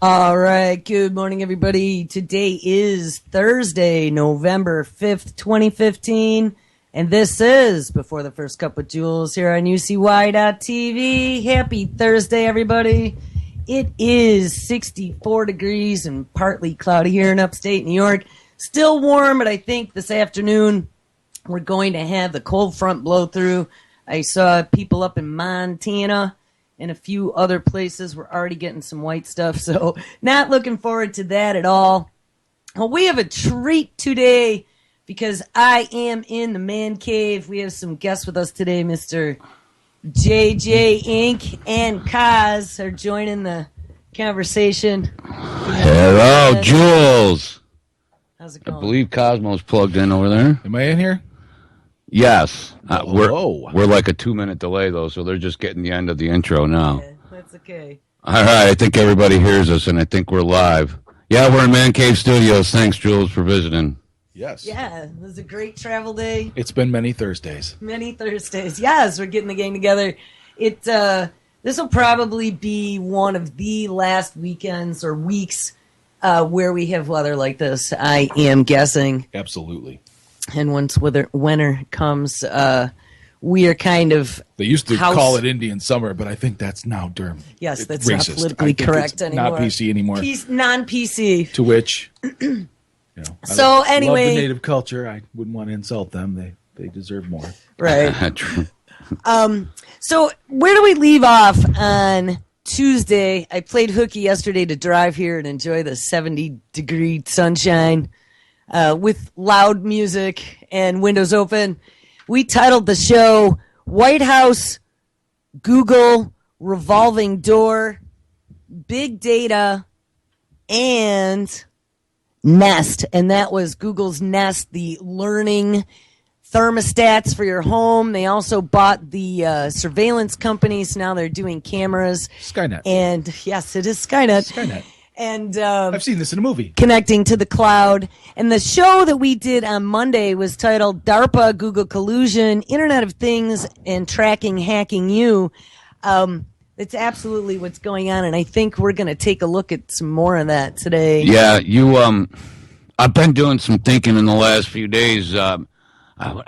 All right. Good morning, everybody. Today is Thursday, November 5th, 2015. And this is Before the First Cup with Jules here on UCY.TV. Happy Thursday, everybody. It is 64 degrees and partly cloudy here in upstate New York. Still warm, but I think this afternoon we're going to have the cold front blow through. I saw people up in Montana and a few other places were already getting some white stuff, so not looking forward to that at all. Well, we have a treat today because I am in the man cave. We have some guests with us today. Mr. JJink and Koz are joining the conversation. Hello, Jules. How's it going? I believe Kozmo's plugged in over there. Am I in here? Yes. Whoa. We're like a 2-minute delay, though, so they're just getting the end of the intro now. Yeah, that's okay. All right, I think everybody hears us, and I think we're live. Yeah, we're in Man Cave Studios. Thanks, Jules, for visiting. Yes. Yeah, it was a great travel day. It's been many Thursdays. Many Thursdays. Yes, we're getting the gang together. This will probably be one of the last weekends or weeks where we have weather like this, I am guessing. Absolutely. And once winter comes, we are kind of... They used to call it Indian summer, but I think that's now term. Yes, that's racist. not politically correct anymore. Not PC anymore. Non-PC. To which, So anyway... love the native culture. I wouldn't want to insult them. They deserve more. Right. So where do we leave off on Tuesday? I played hooky yesterday to drive here and enjoy the 70-degree sunshine. With loud music and windows open. We titled the show White House, Google, Revolving Door, Big Data, and Nest. And that was Google's Nest, the learning thermostats for your home. They also bought the surveillance companies. Now they're doing cameras. Skynet. And yes, it is Skynet. Skynet. And I've seen this in a movie. Connecting to the cloud. And the show that we did on Monday was titled DARPA, Google Collusion, Internet of Things, and Tracking Hacking You. It's absolutely what's going on, and I think we're going to take a look at some more of that today. Yeah, I've been doing some thinking in the last few days. I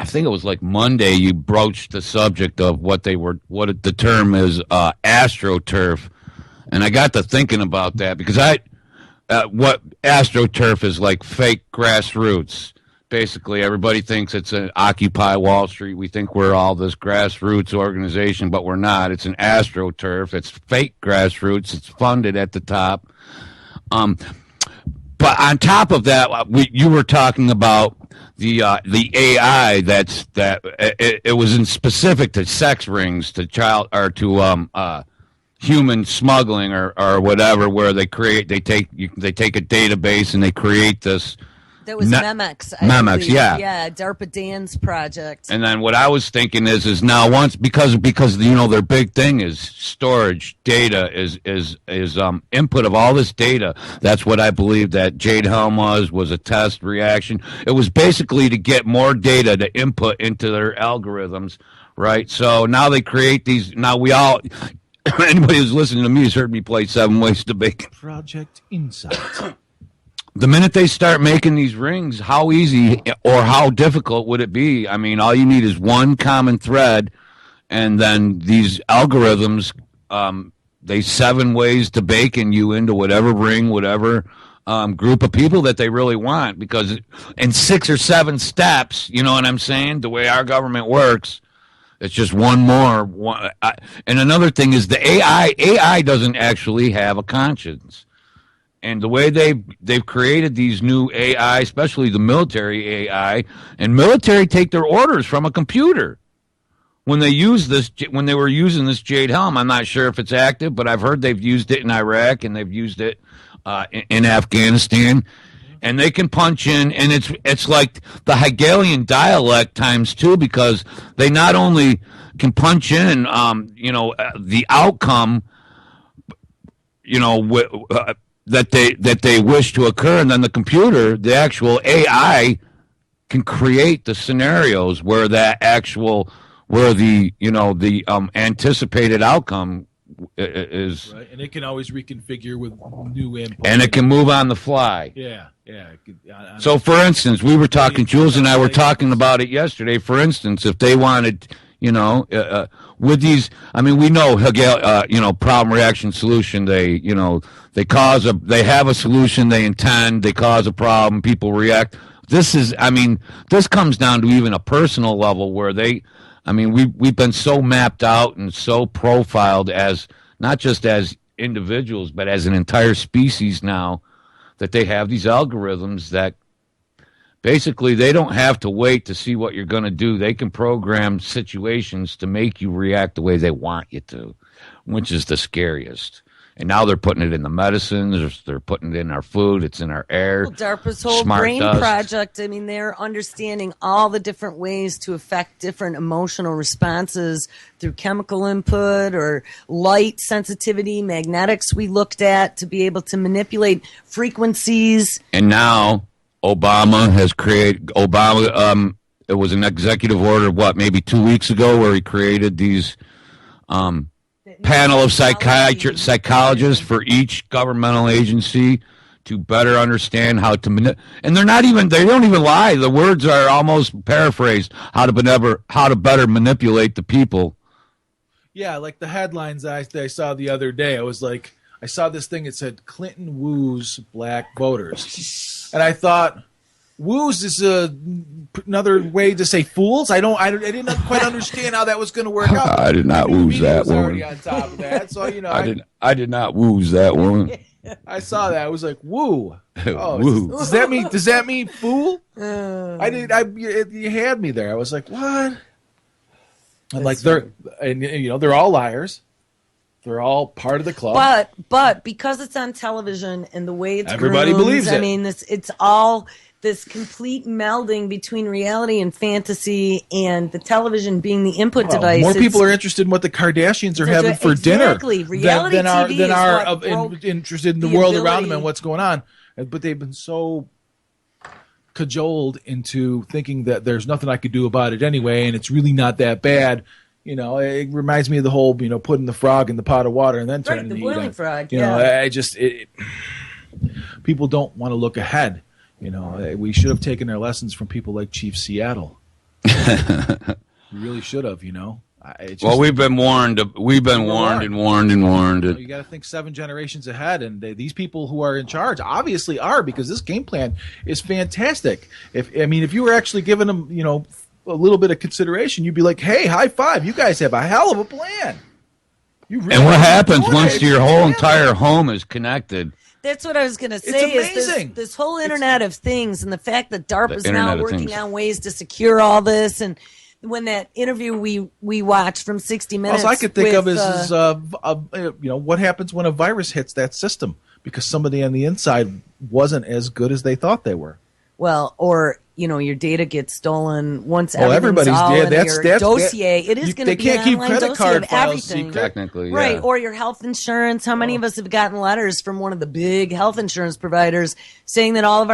think it was like Monday you broached the subject of what the term is, AstroTurf. And I got to thinking about that because what AstroTurf is like fake grassroots. Basically, everybody thinks it's an Occupy Wall Street. We think we're all this grassroots organization, but we're not. It's an AstroTurf. It's fake grassroots. It's funded at the top. But on top of that, you were talking about the AI it was in specific to sex rings, to child or to human smuggling or whatever, where they take a database and they create this. That was Memex. Memex, yeah. Yeah, DARPA Dan's project. And then what I was thinking is now once because their big thing is storage, data is input of all this data. That's what I believe that Jade Helm was a test reaction. It was basically to get more data to input into their algorithms, right? So now they create these. Now we all. Anybody who's listening to me has heard me play 7 Ways to Bake. Project Insight. The minute they start making these rings, how easy or how difficult would it be? I mean, all you need is one common thread, and then these algorithms, they 7 ways to baking you into whatever ring, whatever group of people that they really want. Because in 6 or 7 steps, you know what I'm saying? The way our government works. It's just one more. And another thing is the AI doesn't actually have a conscience. And the way they've created these new AI, especially the military AI, and military take their orders from a computer. When they were using this Jade Helm, I'm not sure if it's active, but I've heard they've used it in Iraq and they've used it in Afghanistan. And they can punch in, and it's like the Hegelian dialect times 2, because they not only can punch in, the outcome, that they wish to occur, and then the computer, the actual AI, can create the scenarios where the anticipated outcome is, Right, and it can always reconfigure with new input. and it can move on the fly. Yeah. So, for instance, we were talking, Jules and I were talking about it yesterday. For instance, if they wanted, with these, I mean, we know, problem, reaction, solution. They have a solution, they intend, they cause a problem, people react. This comes down to even a personal level where we've been so mapped out and so profiled as not just as individuals, but as an entire species now, that they have these algorithms that basically they don't have to wait to see what you're going to do. They can program situations to make you react the way they want you to, which is the scariest. And now they're putting it in the medicines. They're putting it in our food. It's in our air. Well, DARPA's whole brain project, they're understanding all the different ways to affect different emotional responses through chemical input or light sensitivity, magnetics we looked at to be able to manipulate frequencies. And now Obama has created, it was an executive order, maybe 2 weeks ago, where he created these panel of psychologists for each governmental agency to better understand how to and they don't even lie. The words are almost paraphrased, how to better manipulate the people. Yeah, like the headlines I saw the other day. I saw this thing that said Clinton woos black voters. And I thought, woos is another way to say fools. I didn't quite understand how that was going to work out. I did not woos that woman. Already on top of that, so I did not woos that woman. I saw that. I was like, woo. Oh, woo. Does that mean fool? You had me there. I was like, what? And they're all liars. They're all part of the club. But because it's on television and the way it's everybody groomed, believes it. It's all this complete melding between reality and fantasy, and the television being the input device. More people are interested in what the Kardashians are having for exactly. dinner Reality than are TV interested in the world around them and what's going on. But they've been so cajoled into thinking that there's nothing I could do about it anyway, and it's really not that bad. It reminds me of the whole, putting the frog in the pot of water and then turning the boiling frog. People don't want to look ahead. We should have taken our lessons from people like Chief Seattle. We really should have. We've been warned. We've been warned and warned and warned. You got to think 7 generations ahead, and these people who are in charge obviously are, because this game plan is fantastic. If you were actually giving them, a little bit of consideration, you'd be like, hey, high five, you guys have a hell of a plan. And what happens once your whole entire home is connected? That's what I was going to say. It's amazing. Is this whole Internet of Things, and the fact that DARPA is now working on ways to secure all this. And when that interview we watched from 60 Minutes, all I could think of is what happens when a virus hits that system because somebody on the inside wasn't as good as they thought they were. Well, or your data gets stolen once everybody's all in your dossier. It is going to be an online dossier of everything. Technically, yeah. Right, or your health insurance. How many of us have gotten letters from one of the big health insurance providers saying that all of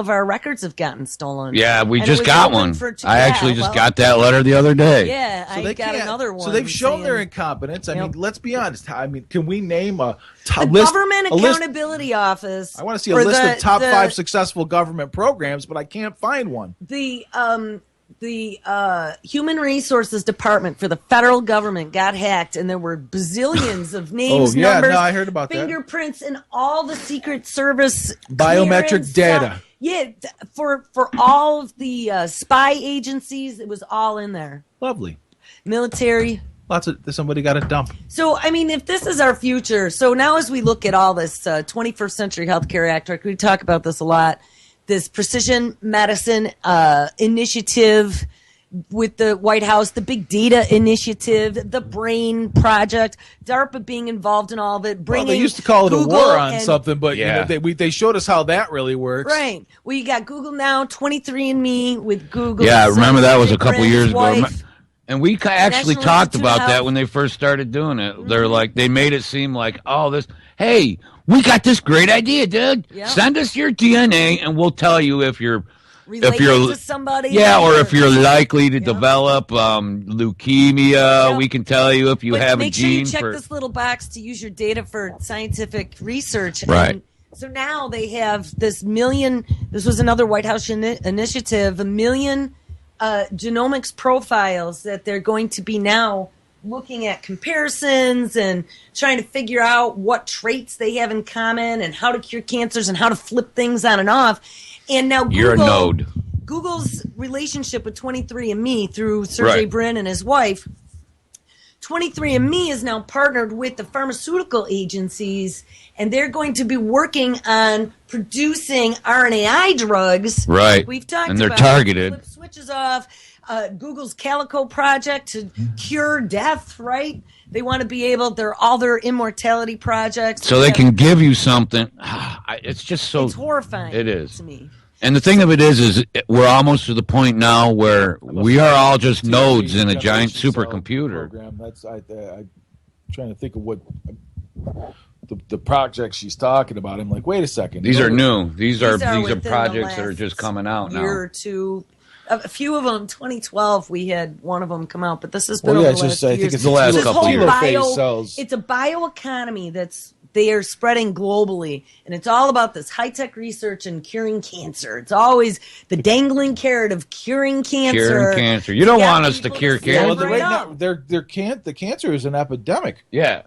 our records have gotten stolen? Yeah, we just got one. I actually just got that letter the other day. Yeah, I got another one. So they've shown their incompetence. I mean, let's be honest. Can we name a Government Accountability Office? I want to see a list of top 5 successful government programs, but I can't find one. The Human Resources Department for the federal government got hacked, and there were bazillions of names, numbers, I heard about fingerprints, and all the Secret Service biometric data. Yeah, for all of the spy agencies, it was all in there. Lovely. Military. Somebody got a dump. So, if this is our future, so now as we look at all this 21st Century Healthcare Act, we talk about this a lot, this precision medicine initiative with the White House, the big data initiative, the BRAIN project, DARPA being involved in all of it. They used to call it Google a war on something, but they showed us how that really works. Right. Well, you got Google now, 23andMe with Google. Yeah, I remember that was a couple years ago. And we actually talked about that when they first started doing it. Mm-hmm. They're like, they made it seem like, hey, we got this great idea, dude. Yep. Send us your DNA and we'll tell you if you're related if you're to somebody. Yeah, or if you're likely to develop leukemia, we can tell you if you have a make sure gene you check for this little box to use your data for scientific research. Right. And so now they have this was another White House initiative, 1 million genomics profiles that they're going to be now looking at comparisons and trying to figure out what traits they have in common and how to cure cancers and how to flip things on and off. And now You're a node. Google's relationship with 23andMe through Sergey Brin and his wife, 23andMe is now partnered with the pharmaceutical agencies, and they're going to be working on producing RNAi drugs. Right. Like we've talked and they're about. targeted. Flip switches off. Google's Calico project to cure death, right? They want to be able, all their immortality projects. So they can give you something. It's just so. It's horrifying. It is. To me. And the thing of it is we're almost to the point now where we are all just nodes in a giant supercomputer. Program. I'm trying to think of what the project she's talking about. I'm like, wait a second. These are new. These are within projects the that are just coming out now. Year or two. A few of them, 2012, we had one of them come out, but this has been over the last few years. I think it's the last couple years. It's a bioeconomy they are spreading globally, and it's all about this high-tech research and curing cancer. It's always the dangling carrot of curing cancer. Curing cancer. You don't want us to cure cancer. Well, the cancer is an epidemic. Yeah.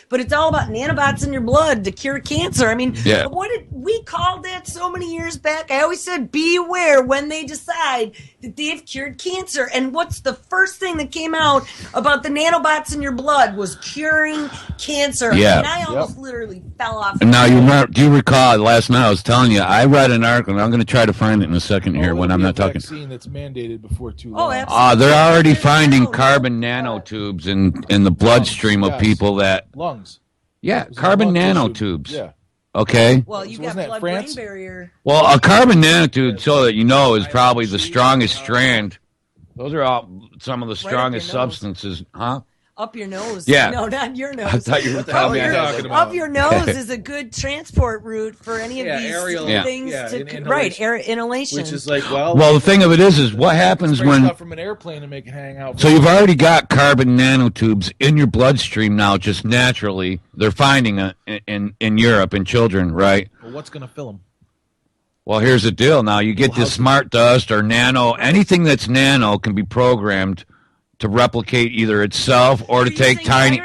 But it's all about nanobots in your blood to cure cancer. I mean, yeah. What did we called that so many years back? I always said, beware when they decide that they've cured cancer. And what's the first thing that came out about the nanobots in your blood was curing cancer. Yeah. And I almost literally fell off. And now do you recall last night I was telling you, I read an article, and I'm going to try to find it in a second here when I'm not talking. Vaccine that's mandated before too long. Oh, absolutely. They're already finding carbon nanotubes in the bloodstream of people that lungs. Yeah, carbon nanotubes. Yeah. Okay. Well, you got blood-brain barrier. Well, a carbon nanotube, so that you know, is probably the strongest strand. Those are all some of the strongest substances, huh? Up your nose. Yeah. No, not your nose. I thought you were telling me. Up your nose is a good transport route for any of these things. Inhalation. Which is like, well, the thing of it is what happens when stuff from an airplane to make it hang out. So you've already got carbon nanotubes in your bloodstream now, just naturally. They're finding it in Europe in children, right? Well, what's going to fill them? Well, here's the deal. Now you get this smart dust or nano. Anything that's nano can be programmed to replicate either itself or to take tiny.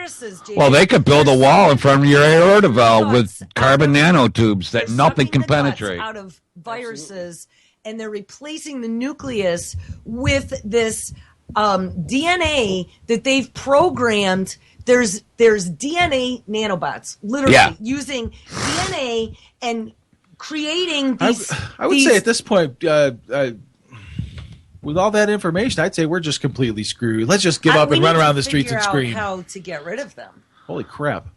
Well, they could build a wall in front of your aorta valve with carbon nanotubes that nothing can penetrate. Out of viruses, and they're replacing the nucleus with this DNA that they've programmed. There's DNA nanobots, literally using DNA and creating these. I would say at this point. With all that information, I'd say we're just completely screwed. Let's just give up and run around the streets and scream. How to get rid of them? Holy crap!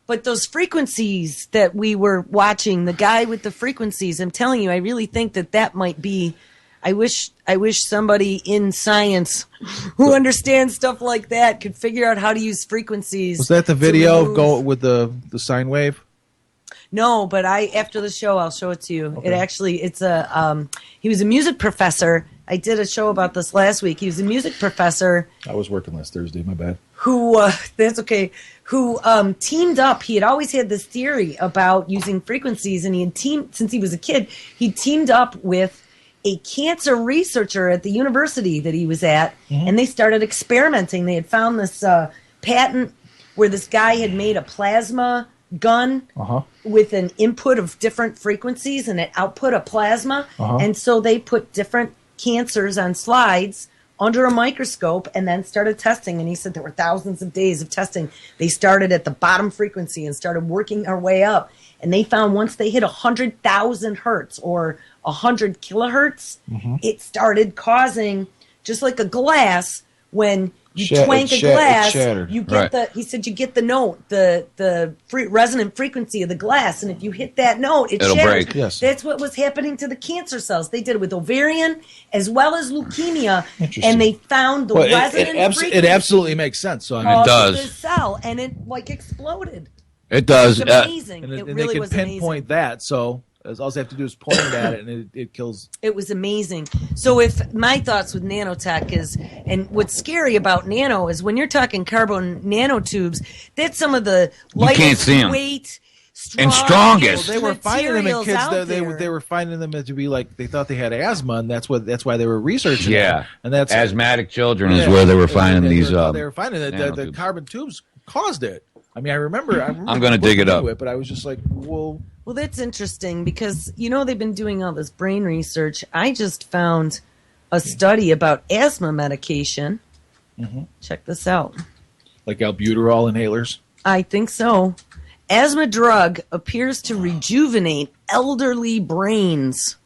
But those frequencies that we were watching, the guy with the frequencies, I'm telling you, I really think that might be. I wish somebody in science who understands stuff like that could figure out how to use frequencies. Was that the video go with the sine wave? No, but after the show, I'll show it to you. Okay. He was a music professor. I did a show about this last week. He was a music professor. I was working last Thursday. My bad. That's okay. Who teamed up? He had always had this theory about using frequencies, and he had since he was a kid. He teamed up with a cancer researcher at the university that he was at, and they started experimenting. They had found this patent where this guy had made a plasma gun with an input of different frequencies and an output of plasma, and so they put different cancers on slides under a microscope and then started testing. And he said there were thousands of days of testing. They started at the bottom frequency and started working our way up, and they found once they hit 100,000 hertz or 100 kilohertz, it started causing, just like a glass, when you twank a glass, you get he said you get the note, the resonant frequency of the glass, and if you hit that note, it'll shatters. Break. Yes. That's what was happening to the cancer cells. They did it with ovarian as well as leukemia, and they found the resonant frequency. It absolutely makes sense. So it does. The cell, and it exploded. It does. It was amazing. And it they really can was pinpoint amazing. that. So All they have to do is point it at it, and it kills. It was amazing. So if my thoughts with nanotech is, and what's scary about nano is when you're talking carbon nanotubes, that's some of the can't see 'em. lightweight, And strongest. They were finding them in materials kids. out They there. were finding them to be like they thought they had asthma, and that's why they were researching. Yeah, it. And that's asthmatic children is where they were finding these. They were finding that the nanotubes. carbon tubes caused it. I mean, I remember I'm gonna dig it up. but I was just like, well, Well, that's interesting because, they've been doing all this brain research. I just found a study about asthma medication. Mm-hmm. Check this out. like albuterol inhalers. I think so. Asthma drug appears to rejuvenate elderly brains,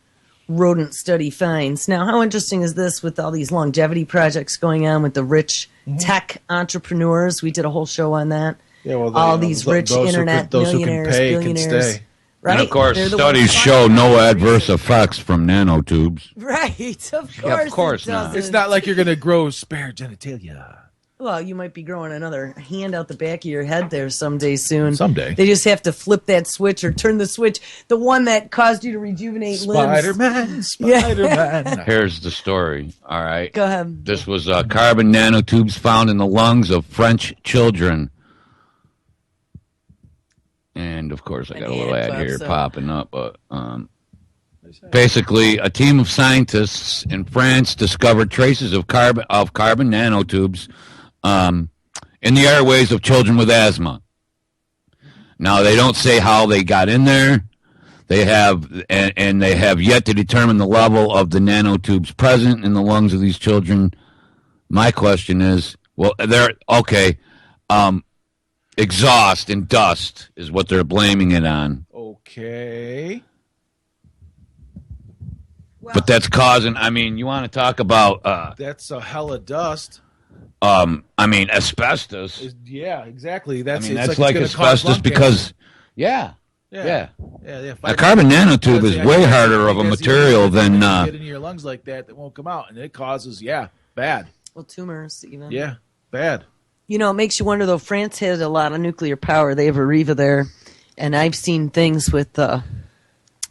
rodent study finds. Now, how interesting is this with all these longevity projects going on with the rich tech entrepreneurs? We did a whole show on that. Yeah, well, all these rich internet millionaires, billionaires. Right? And of course, They're the studies ones show funding no all the adverse research. effects from nanotubes. Right, of course. Yeah, of course it not. doesn't. It's not like you're going to grow spare genitalia. Well, you might be growing another hand out the back of your head there someday soon. Someday. They just have to flip that switch or turn the switch, the one that caused you to rejuvenate limbs. Spider-Man, Spider-Man. Here's the story. All right. Go ahead. This was carbon nanotubes found in the lungs of French children. And of course, I got a little ad here popping up. But basically, a team of scientists in France discovered traces of carbon nanotubes in the airways of children with asthma. Now, they don't say how they got in there. They have, and they have yet to determine the level of the nanotubes present in the lungs of these children. My question is, well, they're okay. Exhaust and dust is what they're blaming it on. Okay. But that's causing, I mean, you want to talk about, That's a hella dust. asbestos. Yeah, exactly. That's That's it's like it's gonna cause asbestos lung because, cancer. yeah. Yeah. A carbon nanotube is way harder of a Because material than, you get into your lungs like that won't come out, and it causes bad. Well, tumors even. Yeah, bad. It makes you wonder, though. France has a lot of nuclear power. They have Areva there. And I've seen things with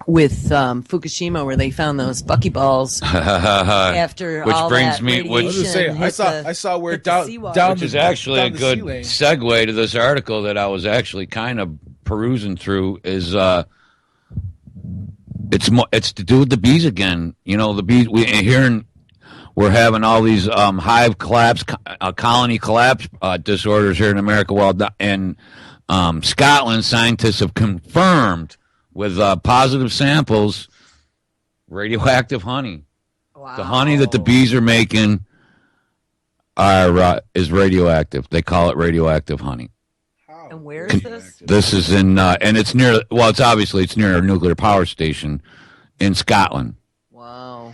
Fukushima where they found those buckyballs after Which all brings that me- radiation. which- I was just saying, I saw where hit the down seawater. which is actually a down the good sea lane. segue to this article that I was actually kind of perusing through is it's to do with the bees again. The bees we're having all these hive collapse, colony collapse disorders here in America. Well, in Scotland, scientists have confirmed with positive samples radioactive honey. Wow. The honey that the bees are making is radioactive. They call it radioactive honey. And where is this? This is in, and it's near. Well, it's near a nuclear power station in Scotland. Wow.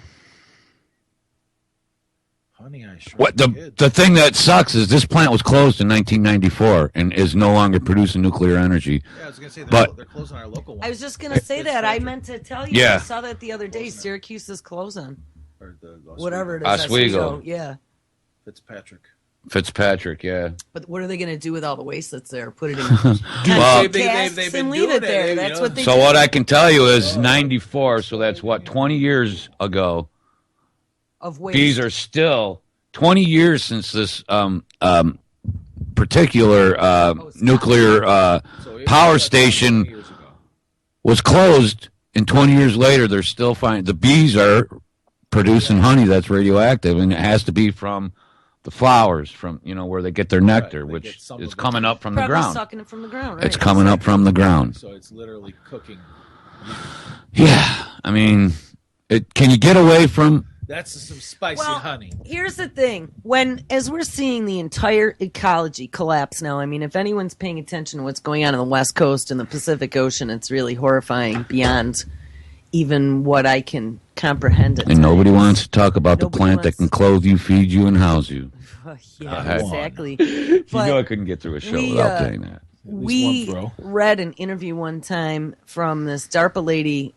Honey, I sure What did. the thing that sucks is this plant was closed in 1994 and is no longer producing nuclear energy. Yeah, I was gonna say But- they're closing our local one. I was just going to say that. I meant to tell you. Yeah. I saw that the other day. Syracuse is closing. Or the Whatever it is. Oswego. Yeah. Fitzpatrick, yeah. But what are they going to do with all the waste that's there? Put it in Well, casks they've been and leave doing it there. it, That's what they So do. what I can tell you is 94. So that's what 20 years ago. Of waste. Bees are still 20 years since this particular nuclear power station was closed, and 20 years later they're still finding the bees are producing honey that's radioactive, and it has to be from the flowers, from where they get their nectar, Right, they get which some is of it. coming up from the Probably ground. sucking it from the ground, right? It's coming up from the ground. So it's literally cooking. Yeah, I mean, can you get away from? That's some spicy Well, honey. here's the thing. As we're seeing the entire ecology collapse now, I mean, if anyone's paying attention to what's going on the West Coast and the Pacific Ocean, it's really horrifying beyond even what I can comprehend. At And nobody times. wants to talk about the Nobody plant that wants can to- clothe you, feed you, and house you. Yeah, exactly. You But know I couldn't get through a show we, without saying that. we one throw. read an interview one time from this DARPA lady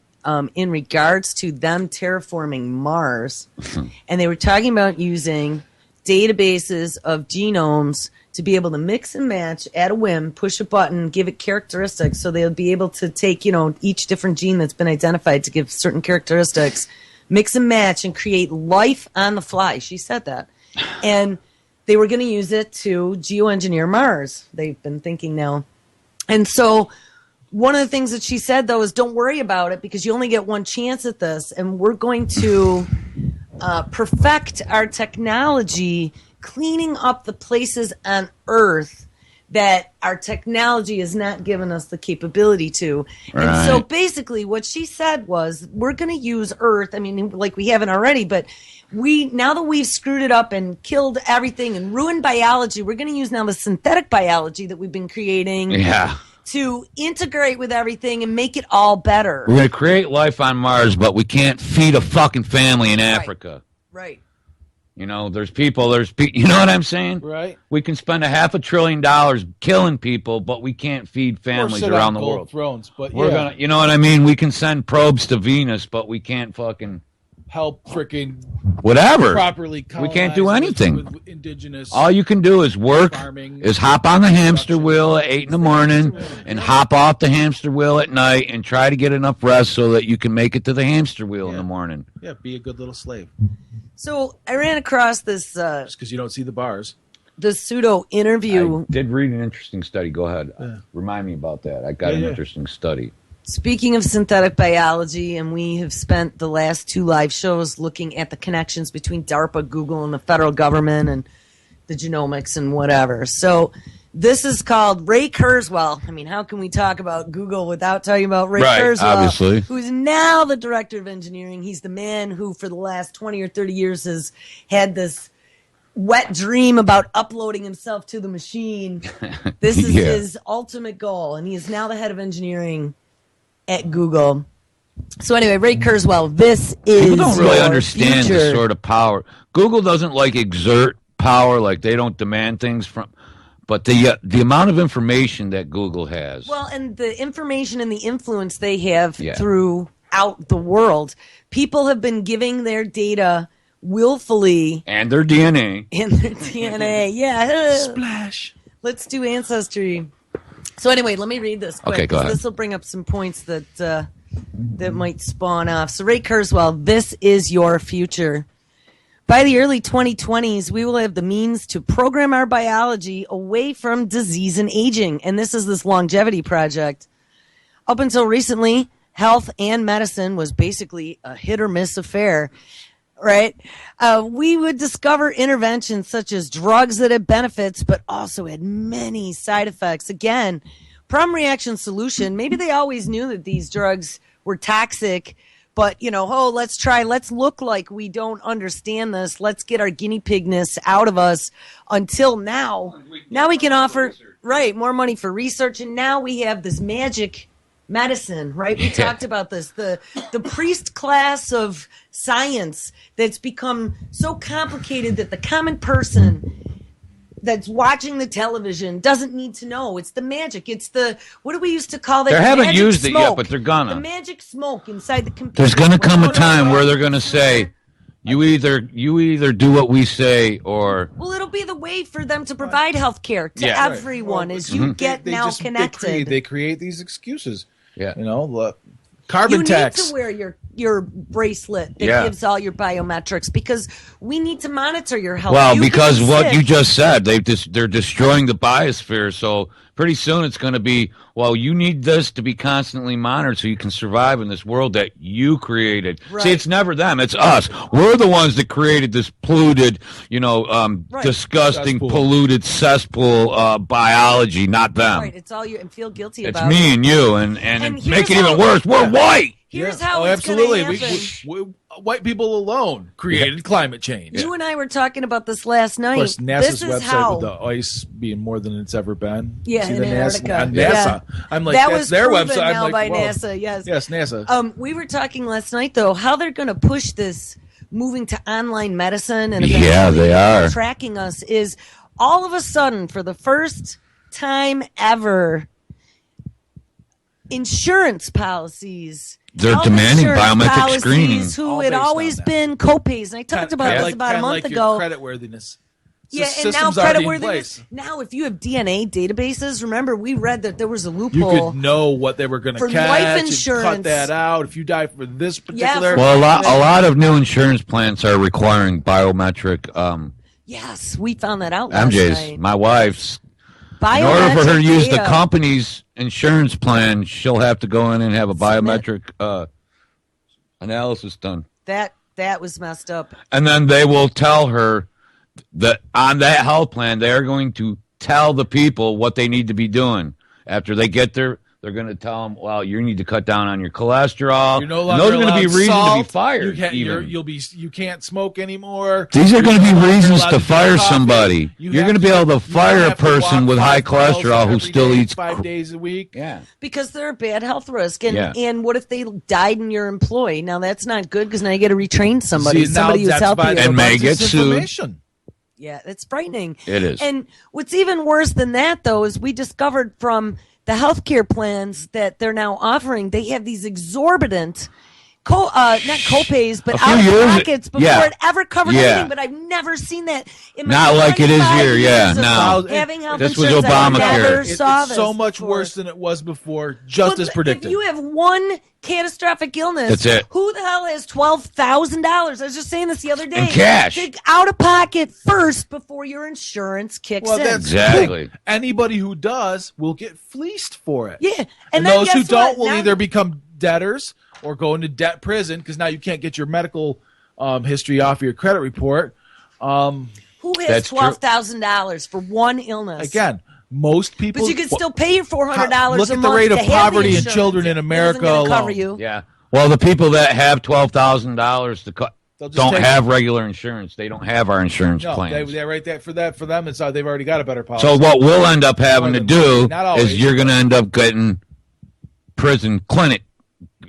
in regards to them terraforming Mars. And they were talking about using databases of genomes to be able to mix and match at a whim, push a button, give it characteristics. So they'll be able to take, each different gene that's been identified to give certain characteristics, mix and match, and create life on the fly. She said that. And they were going to use it to geoengineer Mars. They've been thinking now. And so one of the things that she said, though, is don't worry about it because you only get one chance at this. And we're going to perfect our technology, cleaning up the places on Earth that our technology has not given us the capability to. Right. And so basically what she said was we're going to use Earth. I mean, like we haven't already, but now that we've screwed it up and killed everything and ruined biology, we're going to use now the synthetic biology that we've been creating to integrate with everything and make it all better. We're going to create life on Mars, but we can't feed a fucking family in Africa. Right. There's people, you know what I'm saying? Right. We can spend $500 billion killing people, but we can't feed families around the world. Thrones, but we're gonna, you know what I mean? We can send probes to Venus, but we can't fucking help freaking whatever properly. We can't do anything. With indigenous. All you can do is work, farming, is hop on the hamster wheel at 8 a.m. and hop off the hamster wheel at night and try to get enough rest so that you can make it to the hamster wheel in the morning. Yeah, be a good little slave. So I ran across this just because you don't see the bars. The pseudo interview. I did read an interesting study. Go ahead. Remind me about that. I got an interesting study. Speaking of synthetic biology, and we have spent the last 2 live shows looking at the connections between DARPA, Google, and the federal government and the genomics and whatever. So this is called Ray Kurzweil. I mean, how can we talk about Google without talking about Ray Kurzweil, obviously, who's now the director of engineering. He's the man who, for the last 20 or 30 years, has had this wet dream about uploading himself to the machine. This is his ultimate goal, and he is now the head of engineering at Google. So anyway, Ray Kurzweil, this is people don't really understand future. the sort of power. Google doesn't exert power, like they don't demand things from. But the amount of information that Google has. Well, and the information and the influence they have throughout the world. People have been giving their data willfully. And their DNA. Splash. Let's do Ancestry. So anyway, let me read this quick. Okay, go ahead. This will bring up some points that might spawn off. So Ray Kurzweil, this is your future. By the early 2020s, we will have the means to program our biology away from disease and aging. And this is this longevity project. Up until recently, health and medicine was basically a hit or miss affair, right? We would discover interventions such as drugs that had benefits, but also had many side effects. Again, problem, reaction, solution. Maybe they always knew that these drugs were toxic, but, let's look like we don't understand this. Let's get our guinea pigness out of us until now. Now we can offer, more money for research. And now we have this magic medicine, right? We talked about this, the priest class of science that's become so complicated that the common person that's watching the television doesn't need to know. It's the magic. It's the, what do we used to call that? They haven't magic used smoke. it yet, but they're gonna. The magic smoke inside the computer. There's gonna come a time where they're gonna say, you either do what we say or. Well, it'll be the way for them to provide health care to everyone as you get now connected. They create these excuses. Yeah. Carbon tax. You need to wear your bracelet that gives all your biometrics because we need to monitor your health. Well, because what you just said, they're destroying the biosphere. So pretty soon it's going to be, well, you need this to be constantly monitored so you can survive in this world that you created. Right. See, it's never them, it's us. We're the ones that created this polluted, disgusting, polluted cesspool biology, not them. Right, it's all you, and feel guilty it's about me it. and you, and make it even worse. We're white. Here's how it's absolutely. Gonna happen. We white people alone created climate change. You and I were talking about this last night. Of course, NASA's this is website with the ice being more than it's ever been. Yeah, see in the Antarctica. NASA. Yeah. I'm like, that that's was their proven website. now I'm by like, NASA. Yes, NASA. We were talking last night though how they're going to push this moving to online medicine and they are tracking us. Is all of a sudden for the first time ever, insurance policies. They're demanding biometric screening. Who had always been copays. And I talked about this about a month ago. Creditworthiness. Yeah, and system's now already in creditworthiness. place. Now, if you have DNA databases, remember we read that there was a You loophole. could know what they were going to For catch. life and insurance. cut that out if you die for this particular. Well, a lot of new insurance plans are requiring biometric. Yes, we found that out last MJ's, night. my wife's. In order for her to use the data. company's insurance plan, she'll have to go in and have a biometric analysis done. That was messed up. And then they will tell her that on that health plan, they're going to tell the people what they need to be doing. After they get there, they're going to tell them, well, you need to cut down on your cholesterol. You're no And longer those are going to be allowed reasons salt. to be fired. You can't smoke anymore. These are going to be You're no longer reasons allowed to drink fire coffee. somebody. You're have going to be able to you fire a have to walk person with high 5 miles cholesterol who every still day, eats 5 days a week. Yeah. Because they're a bad health risk. And Yeah. and what if they died in your employee? Now, that's not good because now you got to retrain somebody. See, now somebody who's that's healthy. by the And may get this sued. information. Yeah, it's frightening. It is. And what's even worse than that, though, is we discovered from the healthcare plans that they're now offering, they have these exorbitant, not copays, but A few out of years- pockets before yeah. it ever covered Yeah. anything. But I've never seen that in my Not like it is 25 here, yeah, years of no. having health This was insurance, I Obamacare. never It's saw this so much before. worse than it was before, just Well, as predicted. If you have one catastrophic illness, That's it. who the hell has $12,000? I was just saying this the other day. In cash. Take out of pocket first before your insurance kicks Well, in. that's Exactly. the thing. Anybody who does will get fleeced for it. Yeah, And then those who guess don't what? will Now- either become debtors or go into debt prison because now you can't get your medical history off your credit report. Who has That's true. $12,000 for one illness? Again, most people. But you can still pay your $400 Look a at the month rate of to have the poverty in insurance. children in It isn't America gonna cover alone. you. Yeah. Well, the people that have $12,000 They'll just don't take- have regular insurance. They don't have our insurance No, plans. they right there for them. It's they've already got a better policy. So what we'll end up having to do Not always. is you're going to end up getting prison clinic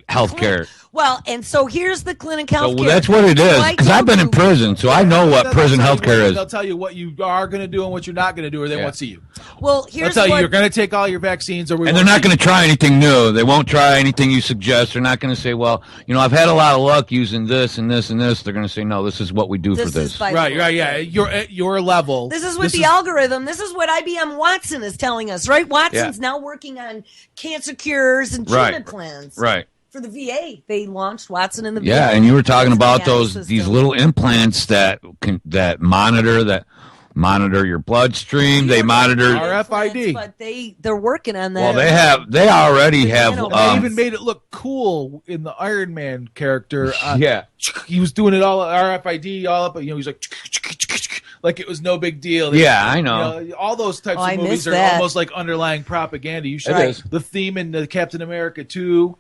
health care. Well, and so here's the clinic So health care. that's what it is. Because I've been in prison, so I know what They'll prison tell you health care what- is. They'll tell you what you are going to do and what you're not going to do, or they Yeah. won't see you. Well, They'll here's tell you what you're going to take all your vaccines, or we And they're not going to try anything new. They won't try anything you suggest. They're not going to say, well, I've had a lot of luck using this and this and this. They're going to say, no, this is what we do for this this. is by Right, yeah. You're at your level. This is with the algorithm. This is what IBM Watson is telling us, right? Watson's now working on cancer cures and treatment plans. Right. For the VA, they launched Watson in the VA. Yeah, and you were talking about It's the these system. little implants that monitor your bloodstream. They monitor. RFID. But they're working on that. Well, they already have. They even made it look cool in the Iron Man character. Yeah. He was doing it all RFID all up. He's like it was no big deal. Yeah, I know. All those types I of movies missed are that. almost like underlying propaganda. You should It is. the theme in the Captain America 2.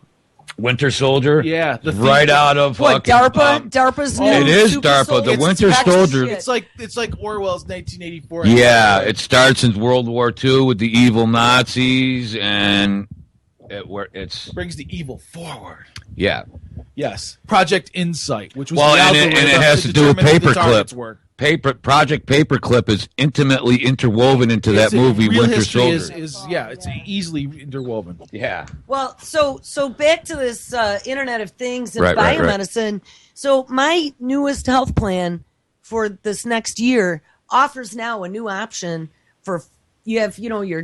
Winter Soldier. Yeah, the right thing- out of what, fucking, DARPA? DARPA's new it is super DARPA, soldier. the Winter It's Soldier. shit. It's like Orwell's 1984. Yeah, it starts in World War II with the evil Nazis, and it's brings the evil forward. yeah. Yes, Project Insight, which was Well, the and algorithm it has to do with determine if the targets Paperclip. work. Project Paperclip is intimately interwoven into that movie, real Winter history Soldier. it's easily interwoven. Yeah. Well, so back to this Internet of Things and Right. biomedicine. So my newest health plan for this next year offers now a new option for you have your $40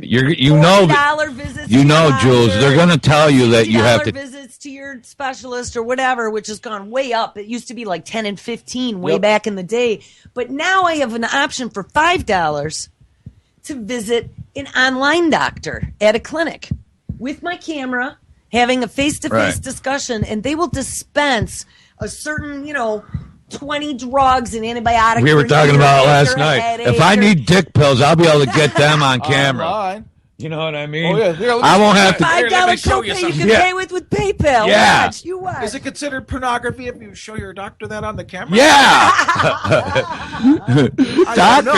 visits. to your Jules, doctor, they're going to tell you that you have $50 to. visits to your specialist or whatever, which has gone way up. It used to be like 10 and 15 way Yep. back in the day, but now I have an option for $5 to visit an online doctor at a clinic with my camera, having a face-to-face Right. discussion, and they will dispense a certain 20 drugs and antibiotics. We were for talking your about head last or a night. headache If I or- need dick pills, I'll be able to get them on camera. Online. You know what I mean? Oh, yeah. Here, let me I won't show have to. you. Here, let $5 me show you copay you something. can Yeah. pay with PayPal. Yeah. Watch, you watch. Is it considered pornography if you show your doctor that on the camera? Yeah. Doctor, Doctor,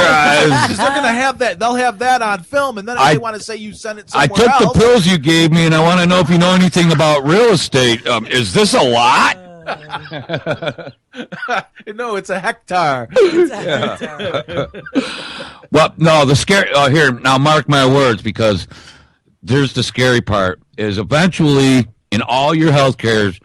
because they're gonna have that. They'll have that on film, and then if I- they want to say you sent it I somewhere took else. the pills you gave me, and I want to know if you know anything about real estate. Is this a lot? No, it's a hectare. Well, no, the scary. Here, now mark my words, because there's the scary part. Is eventually in all your health cares,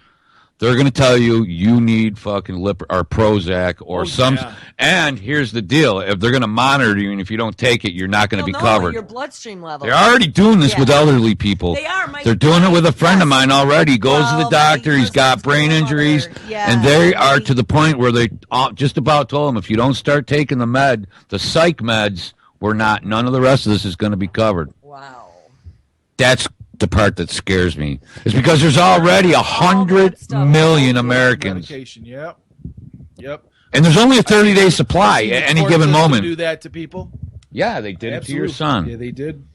they're going to tell you you need fucking lip or Prozac or some. yeah. And here's the deal: if they're going to monitor you, and if you don't take it, you're not going to be covered. Your bloodstream level. They're already doing this with elderly people. They are. They're doing it with a friend of mine already. He goes to the doctor. He's got brain injuries, and they are to the point where they just about told him, if you don't start taking the psych meds, none of the rest of this is going to be covered. Wow. That's the part that scares me. Is because there's already 100 million Americans. Medication. Yep. And there's only a 30-day supply at any given moment. Do that to people? Yeah, they did it to your son. Yeah, they did.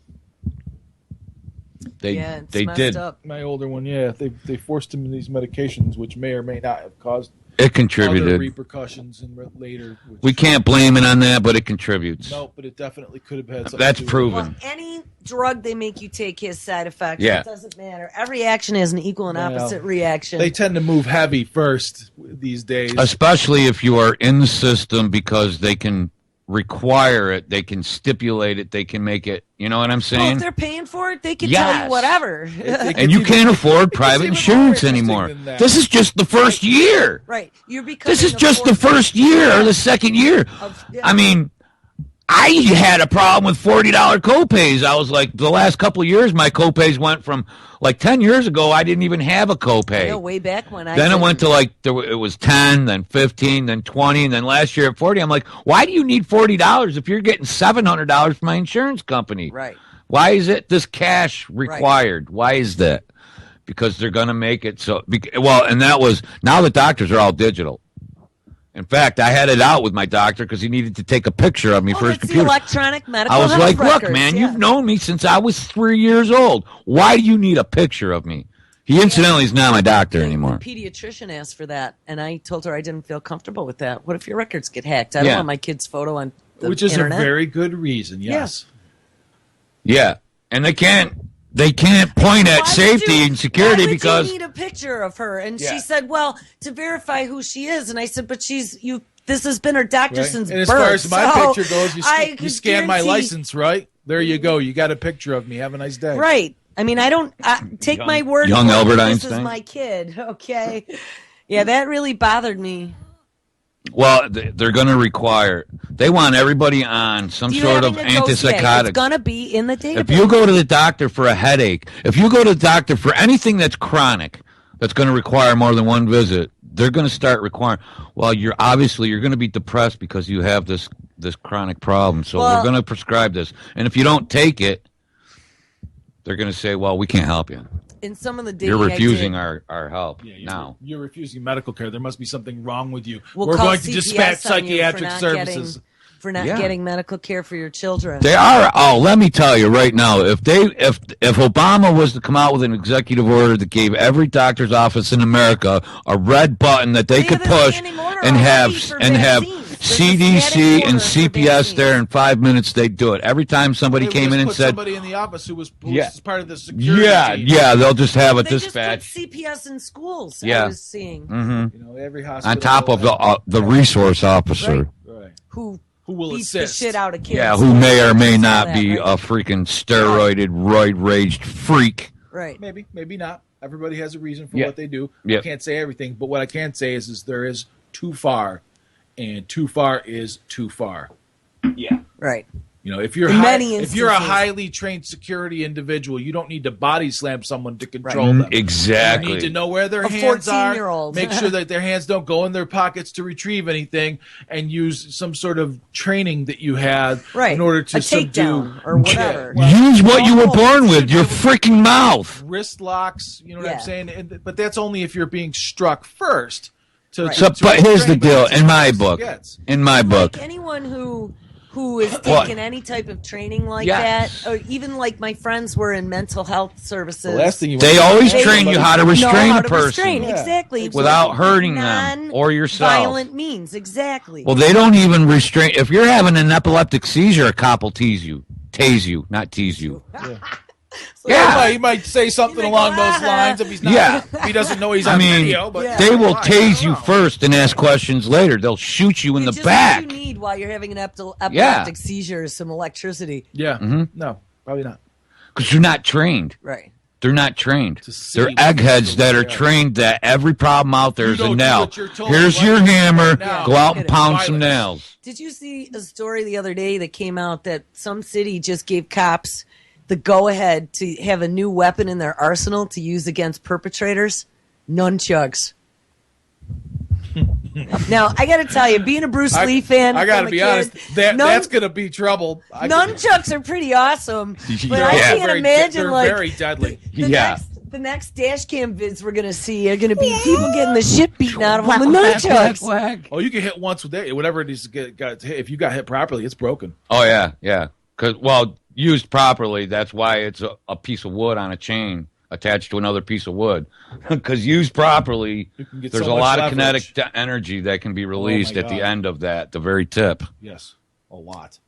They did. Up. My older one, they forced him in these medications, which may or may not have caused it contributed other repercussions and later. We can't blame it on that, but it contributes. No, but it definitely could have had something. That's to do proven. Well, any drug they make you take has side effects. Yeah. It doesn't matter. Every action has an equal and opposite reaction. They tend to move heavy first these days. Especially if you are in the system, because they can require it, they can stipulate it, they can make it, you know what I'm saying? Well, if they're paying for it, they can tell you whatever. And you can't afford private insurance anymore. This is just the first year. Right. This is just the first year or the second year. I mean, I had a problem with $40 copays. I was like, the last couple of years, my copays went from, like 10 years ago, I didn't even have a copay. I know, way back when Then it went to it was 10, then 15, then 20, and then last year at 40. I'm like, why do you need $40 if you're getting $700 from my insurance company? Right. Why is it this cash required? Right. Why is that? Because they're going to make it so. And that was, now the doctors are all digital. In fact, I had it out with my doctor because he needed to take a picture of me for his computer. The electronic medical I was health like, records, look, man, you've known me since I was 3 years old. Why do you need a picture of me? He incidentally is not my doctor anymore. The pediatrician asked for that, and I told her I didn't feel comfortable with that. What if your records get hacked? I don't want my kid's photo on the Which is internet. a very good reason, yes. Yeah, and they can't point at safety and security because you need a picture of her. And she said, well, to verify who she is. And I said, but this has been her doctor since birth. And as far as my picture goes, you scan my license, right? There you go. You got a picture of me. Have a nice day. Right. I mean, I don't take my word young for it. Albert This Einstein. is my kid. Okay. Yeah, that really bothered me. Well, they're going to require. They want everybody on some sort of antipsychotic. It's going to be in the database. If you go to the doctor for a headache, if you go to the doctor for anything that's chronic, that's going to require more than one visit, they're going to start requiring. Well, you're going to be depressed because you have this chronic problem, so we're going to prescribe this. And if you don't take it, they're going to say, well, we can't help you. In some of the dating, you're refusing our help now. You're refusing medical care. There must be something wrong with you. We're going CPS to dispatch psychiatric services. For not getting medical care for your children. They are. Oh, let me tell you right now, if Obama was to come out with an executive order that gave every doctor's office in America a red button that they could push and have CDC and CPS there in 5 minutes, they'd do it. Every time somebody came in and said somebody in the office who was part of the security team. they'll just have a dispatch. Just put CPS in schools. Yeah. I was seeing. Mm-hmm. Every hospital on top of the resource officer, right. Who will beats assist the shit out of kids. Yeah, who may or may not be a freaking steroided, roid-raged freak. Right. Maybe not. Everybody has a reason for what they do. Yep. I can't say everything, but what I can say is there is too far, and too far is too far. Yeah. Right. If you're a highly trained security individual, you don't need to body slam someone to control them. Exactly. You need to know where their hands are. 14-year-old. Make sure that their hands don't go in their pockets to retrieve anything, and use some sort of training that you have in order to subdue or whatever. Use what you were born with, your freaking mouth. Wrist locks. You know what I'm saying? But that's only if you're being struck first. But here's the deal. In my book, like anyone who is taking any type of training like that, or even like my friends were in mental health services. They always train you how to restrain a person. Exactly. Without hurting them or yourself. Violent means, exactly. Well, they don't even restrain. If you're having an epileptic seizure, a cop will tase you, not tease you. He might say something along those lines if he's not. If he doesn't know he's on video. But they will tase you first and ask questions later. They'll shoot you in the back. What you need while you're having an epileptic seizure is some electricity. Yeah. Mm-hmm. No, probably not. Because you're not trained. Right. They're not trained. see They're what's eggheads that are there. trained that every problem out there is You a don't do nail. what you're told Here's right your hammer. now. Go out and pound Violence. some nails. Did you see a story the other day that came out that some city just gave cops the go-ahead to have a new weapon in their arsenal to use against perpetrators? Nunchucks. Now, I got to tell you, being a Bruce Lee fan, I got to from a be kid, honest. That's going to be trouble. Nunchucks are pretty awesome, but Yeah. I can't They're imagine like very deadly. the next dash cam vids we're gonna see are gonna be people getting the shit beaten out of them with nunchucks. Oh, you get hit once with that. Whatever it is, got hit. If you got hit properly, it's broken. Oh, yeah, yeah. Because, well, used properly, that's why it's a piece of wood on a chain attached to another piece of wood. Because used properly, You can get there's so a much lot of leverage. kinetic energy that can be released at the God. end of that, the very tip. Yes, a lot.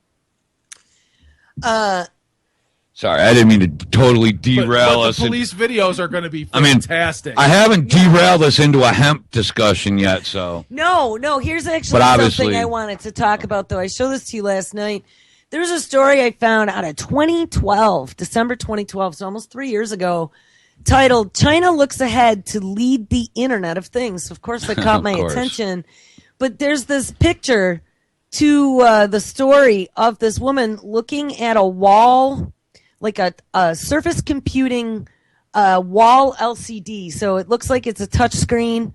Sorry, I didn't mean to totally derail But us. the police videos are going to be I mean, fantastic. I haven't derailed us into a hemp discussion yet, so. No, here's actually But something obviously- I wanted to talk about, though. I showed this to you last night. There's a story I found out of 2012, December 2012, so almost 3 years ago, titled China Looks Ahead to Lead the Internet of Things. Of course, that caught Of my course. attention. But there's this picture to the story of this woman looking at a wall, like a surface computing wall LCD. So it looks like it's a touch screen.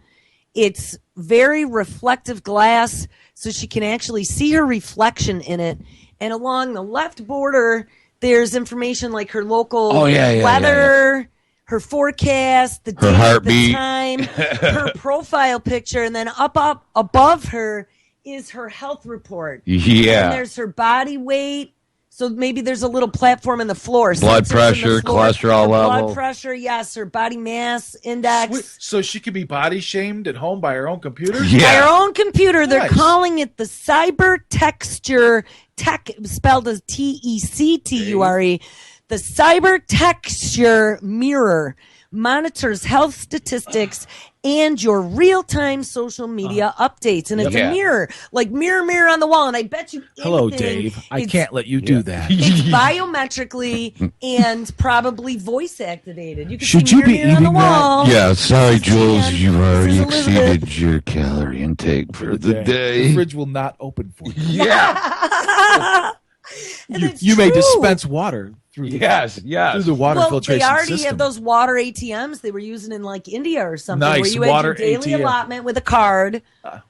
It's very reflective glass, so she can actually see her reflection in it. And along the left border, there's information like her local weather, her forecast, the date, heartbeat. the time, her profile picture, and then up above her is her health report. And Yeah. there's her body weight. So maybe there's a little platform in the floor. Blood sensors in the pressure, floor. cholesterol Her level. blood pressure, yes. Her body mass index. So she could be body shamed at home by her own computer? Yeah. By her own computer. They're Nice. calling it the cyber texture tech, spelled as TECTURE. The cyber texture mirror monitors health statistics and your real-time social media updates. And it's Yeah. a mirror, like mirror on the wall. And I bet you Hello, anything, Dave. I it's- can't let you do that. It's biometrically and probably voice activated. You can Should see you be mirror on the eating that? wall. Yeah, sorry, This is Jules. Jan. You've This already is Elizabeth. exceeded your calorie intake for the The day. fridge will not open for you. Yeah. And it's You may true. dispense water through the, Yes, through yes. the water Well, filtration they already system. have those water ATMs they were using in like India or something, Nice, where you had water your daily ATM. allotment with a card.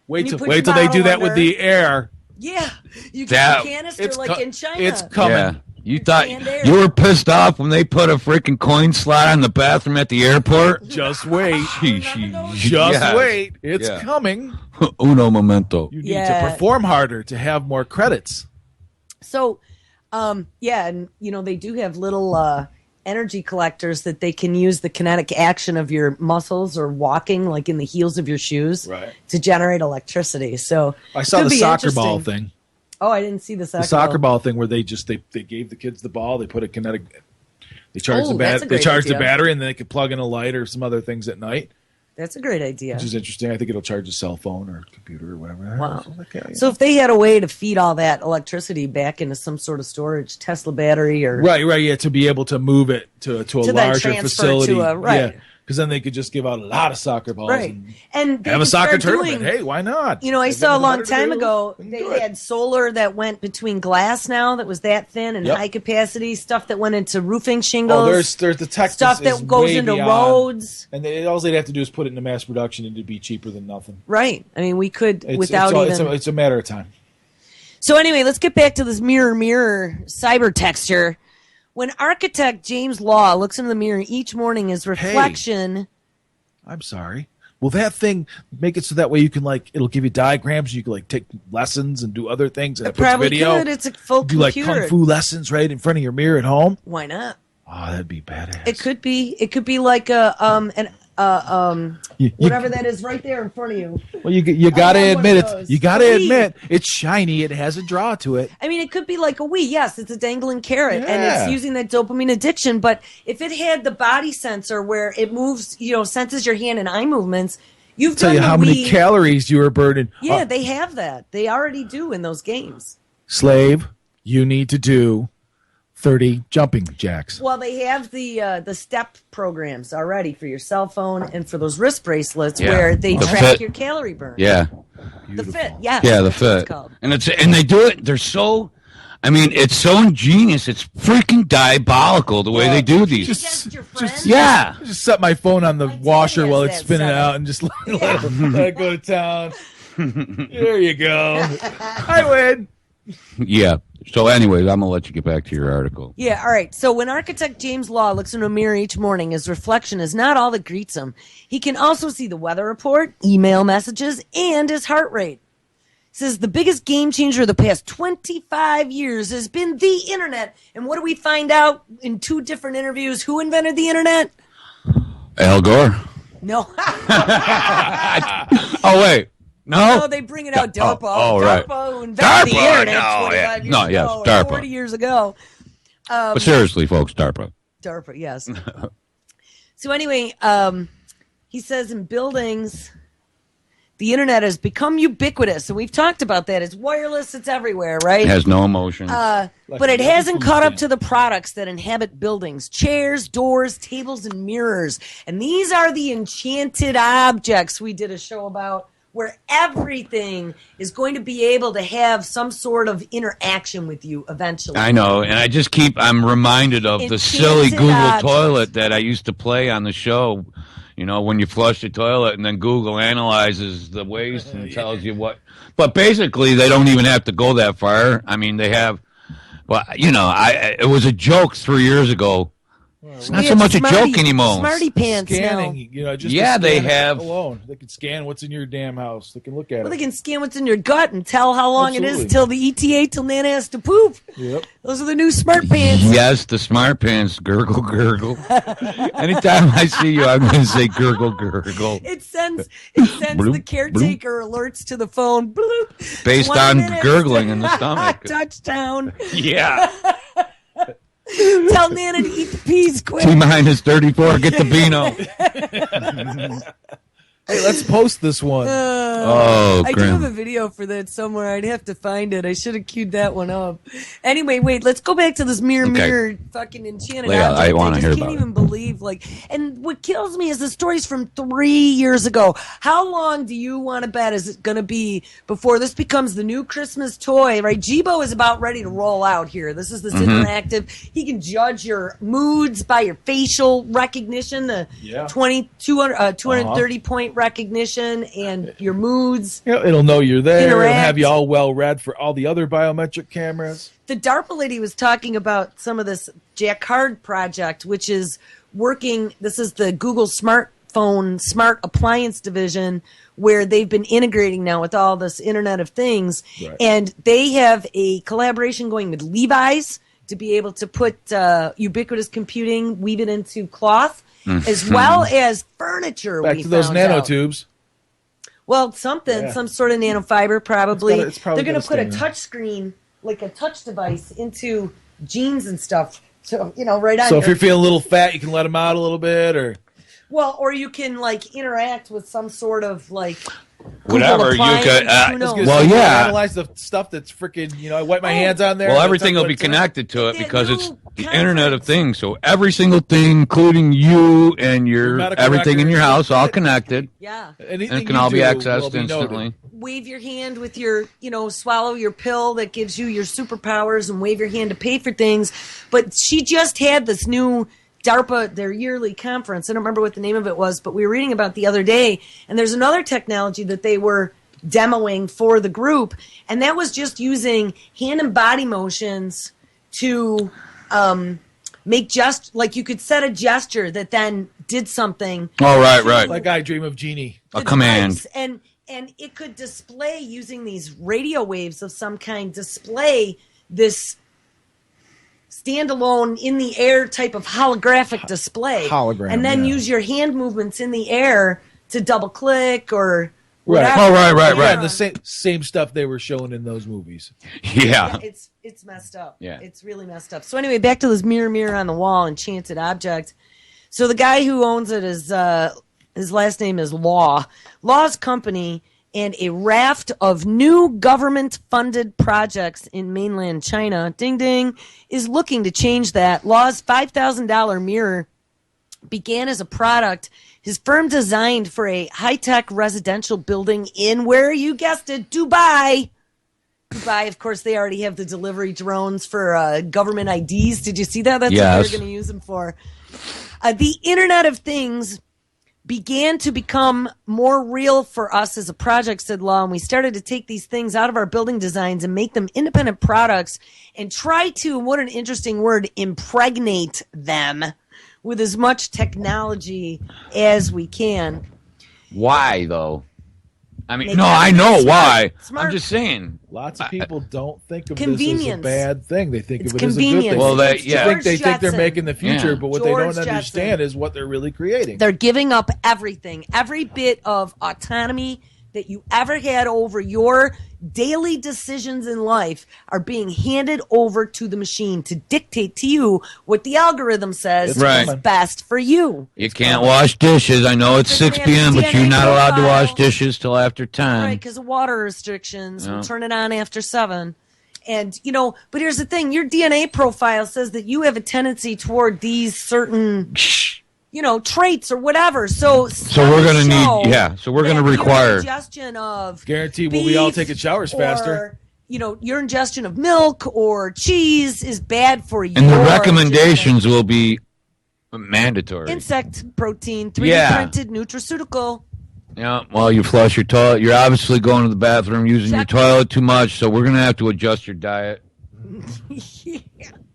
Wait you till put wait your till they do bottle that with under. the air. Yeah, you That- get a canister It's like co- in China. it's coming. Yeah. You thought canned air. you were pissed off when they put a freaking coin slot on the bathroom at the airport? Just wait. Remember those? Just Yes. wait. It's Yeah. coming. Uno momento. You need Yeah. to perform harder to have more credits. So, yeah, and they do have little energy collectors that they can use the kinetic action of your muscles or walking, like in the heels of your shoes, Right. to generate electricity. So I saw could the be soccer ball interesting. thing. Oh, I didn't see the soccer, The soccer ball thing where they gave the kids the ball, they put a kinetic they charge Oh, the that's a they great charge the idea. battery and then they could plug in a light or some other things at night, That's a great idea. which is interesting. I think it'll charge a cell phone or computer or whatever. Wow. So, like, yeah. So if they had a way to feed all that electricity back into some sort of storage, Tesla battery or Right, yeah, to be able to move it to a then larger transfer facility. to a- right. Yeah. Because then they could just give out a lot of soccer balls right, and they have a could soccer start tournament. doing- Hey, why not? I They've saw a got long nothing better to time do. ago They can they do it. had solar that went between glass now that was that thin and Yep. high capacity stuff that went into roofing shingles. Oh, there's the tech stuff is that goes way into beyond. roads. And all they'd have to do is put it into mass production and it'd be cheaper than nothing. Right. I mean, we could It's, without it's, even. it's a matter of time. So anyway, let's get back to this mirror cyber texture. When architect James Law looks in the mirror each morning, his reflection. I'm sorry. Will that thing make it so that way you can it'll give you diagrams, you can take lessons and do other things, and It it puts probably video. could. It's a full do computer. kung fu lessons right in front of your mirror at home. Why not? Oh, that'd be badass. It could be. It could be like a You- whatever that is right there in front of you. Well, you got to have one admit of it. those. You got to A Wii. admit it's shiny. It has a draw to it. I mean, it could be like a Wii. Yes, it's a dangling carrot, and Yeah. it's using that dopamine addiction. But if it had the body sensor where it moves, senses your hand and eye movements, you've Tell done you the how many Wii. calories you were burning. Yeah, they have that. They already do in those games. Slave, you need to do 30 jumping jacks. Well, they have the step programs already for your cell phone and for those wrist bracelets where they The track Fit. your calorie burn. Yeah. The Fit, yes. Yeah, the that's what it's Fit. called. And they do it. They're so. I mean, it's so ingenious. It's freaking diabolical the way they do these. Against your friends? Yeah. Just set my phone on the My dad washer has while it's that spinning setup. out and just let it go to town. There you go. I win. Yeah. So, anyways, I'm gonna let you get back to your article. Yeah, all right. So when architect James Law looks in a mirror each morning, his reflection is not all that greets him. He can also see the weather report, email messages, and his heart rate. He says the biggest game changer of the past 25 years has been the internet. And what do we find out in 2 different interviews? Who invented the internet? Al Gore. No. Oh wait. No. No, they bring it out. DARPA. Right. DARPA who invented the DARPA, internet no, 25 yeah. years No, ago. yes, or DARPA. 40 years ago. But seriously, folks, DARPA. DARPA, yes. So anyway, he says in buildings, the internet has become ubiquitous, and we've talked about that. It's wireless, it's everywhere, right? It has no emotion. But it hasn't caught up to the products that inhabit buildings: chairs, doors, tables, and mirrors. And these are the enchanted objects we did a show about, where everything is going to be able to have some sort of interaction with you eventually. I know, and I'm reminded of the Enchanted silly Google objects. toilet that I used to play on the show. You know, when you flush the toilet and then Google analyzes the waste and tells you what. But basically, they don't even have to go that far. I mean, they have. Well, you know, it was a joke 3 years ago. It's not We so have much a smarty- joke anymore. Smarty pants Scanning, now. you know, just Yeah, to they scan it have- alone. They can scan what's in your damn house. They can look at Well, it. they can scan what's in your gut and tell how long it Absolutely. is till the ETA till Nana has to poop. Yep. Those are the new smart pants. Yes, the smart pants. Gurgle, gurgle. Anytime I see you, I'm going to say gurgle, gurgle. It sends Bloop, the caretaker alerts to the phone. Bloop. Based 20 on minutes. gurgling in the stomach. Touchdown. Yeah. Tell Nana to eat the peas quick. T-minus 34. Get the Beano. Hey, let's post this one. Oh, I do grim. have a video for that somewhere. I'd have to find it. I should have queued that one up. Anyway, wait. Let's go back to this mirror fucking enchanted Yeah, object. I wanna just hear can't about even believe and what kills me is the story's from 3 years ago. How long do you want to bet is it going to be before this becomes the new Christmas toy? Right, Jibo is about ready to roll out here. This is this interactive. He can judge your moods by your facial recognition. The Yeah. 230 point recognition and your moods. You know, it'll know you're there. It'll Interact. have you all well read for all the other biometric cameras. The DARPA lady was talking about some of this Jacquard project, which is working. This is the Google smartphone smart appliance division, where they've been integrating now with all this Internet of Things. Right. And they have a collaboration going with Levi's to be able to put ubiquitous computing, weave it into cloth, as well as furniture. Back we to those found out. nanotubes. Well, something, Yeah. some sort of nanofiber, probably. It's probably They're going to put a gotta stay touch screen, like a touch device, into jeans and stuff. So, right on So if your- you're feeling a little fat, you can let them out a little bit, or Well, or you can, interact with some sort of, Whatever, Google you could, appliance, who I was knows? gonna Well, say, you yeah. analyze the stuff that's freaking. I wipe my hands on there. Well, and everything that's will be what's in it. connected to it That because it's new the Internet of conference. Things. So every single thing, including you and Your medical everything in your records. house, all connected, Yeah. Anything and it can you all be do accessed will be noted. instantly. Wave your hand with your, swallow your pill that gives you your superpowers and wave your hand to pay for things. But she just had this new DARPA, their yearly conference. I don't remember what the name of it was, but we were reading about the other day. And there's another technology that they were demoing for the group. And that was just using hand and body motions to make you could set a gesture that then did something. Oh, right. Like I Dream of Genie. A the command. device. And it could display using these radio waves of some kind, display this standalone in the air type of holographic display. Hologram, And then yeah. use your hand movements in the air to double click or Right. whatever. Oh, right. Yeah, and the same stuff they were showing in those movies. Yeah. Yeah, it's messed up. Yeah. It's really messed up. So anyway, back to this mirror on the wall, enchanted object. So the guy who owns it is his last name is Law. Law's company and a raft of new government-funded projects in mainland China, ding ding, is looking to change that. Law's $5,000 mirror began as a product his firm designed for a high-tech residential building in, where you guessed it, Dubai. Dubai, of course, they already have the delivery drones for government IDs. Did you see that? That's what they're going to use them for. The Internet of Things began to become more real for us as a project, said Law, and we started to take these things out of our building designs and make them independent products and try to, what an interesting word, impregnate them with as much technology as we can. Why, though? I mean, no, I know why. Smart. I'm just saying. Lots of people don't think of Convenience. this as a bad thing. They think It's of it as a good convenience. thing. Well, they George think they're Jetson. making the future, Yeah. but what George they don't Jetson. understand is what they're really creating. They're giving up everything, every bit of autonomy that you ever had over your daily decisions in life are being handed over to the machine to dictate to you what the algorithm says Right. is best for you. You can't wash dishes. I know it's They're 6 gonna have p.m., a but you're DNA not allowed to wash profile. dishes till after 10. Right, because of water restrictions. Yeah. We'll turn it on after 7. And, but here's the thing. Your DNA profile says that you have a tendency toward these certain, traits or whatever. So we're going to need, so we're going to require. Ingestion of Guaranteed we'll be all beef taking showers faster. or, your ingestion of milk or cheese is bad for you. And the recommendations will be mandatory. Insect protein, 3D Yeah. printed nutraceutical. Yeah, well, you flush your toilet. You're obviously going to the bathroom using your toilet too much, so we're going to have to adjust your diet.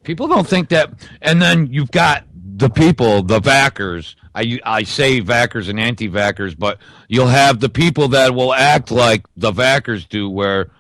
People don't think that. And then you've got the people, the vackers. I say vackers and anti-vackers, but you'll have the people that will act like the vackers do, where,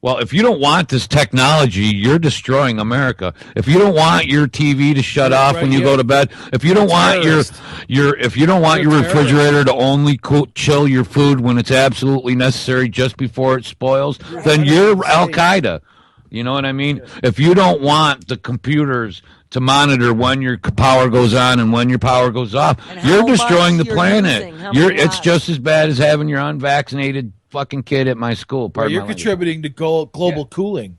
well, if you don't want this technology, you're destroying America. If you don't want your TV to shut off when you go to bed, if you don't want your refrigerator to only chill your food when it's absolutely necessary just before it spoils, then you're Al Qaeda. You know what I mean? If you don't want the computers to monitor when your power goes on and when your power goes off, you're destroying the planet. It's just as bad as having your unvaccinated fucking kid at my school. You're contributing to global cooling.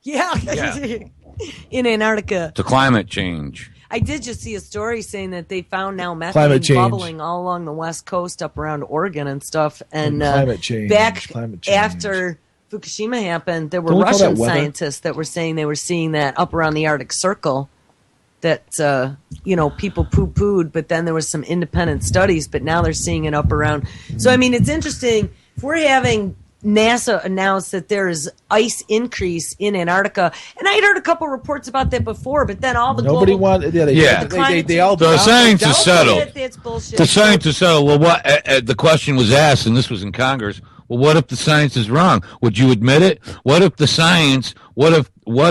Yeah. In Antarctica. To climate change. I did just see a story saying that they found now methane bubbling all along the west coast up around Oregon and stuff. And climate change. After Fukushima happened, there were Russian scientists that were saying they were seeing that up around the Arctic Circle. That people poo-pooed, but then there was some independent studies, but now they're seeing it up around. So I mean, it's interesting. If we're having NASA announce that there is ice increase in Antarctica, and I had heard a couple reports about that before, but then all the nobody wanted. They all. The science is settled. That's bullshit. The science is settled. Well, what the question was asked, and this was in Congress. Well, what if the science is wrong? Would you admit it? What if the science? What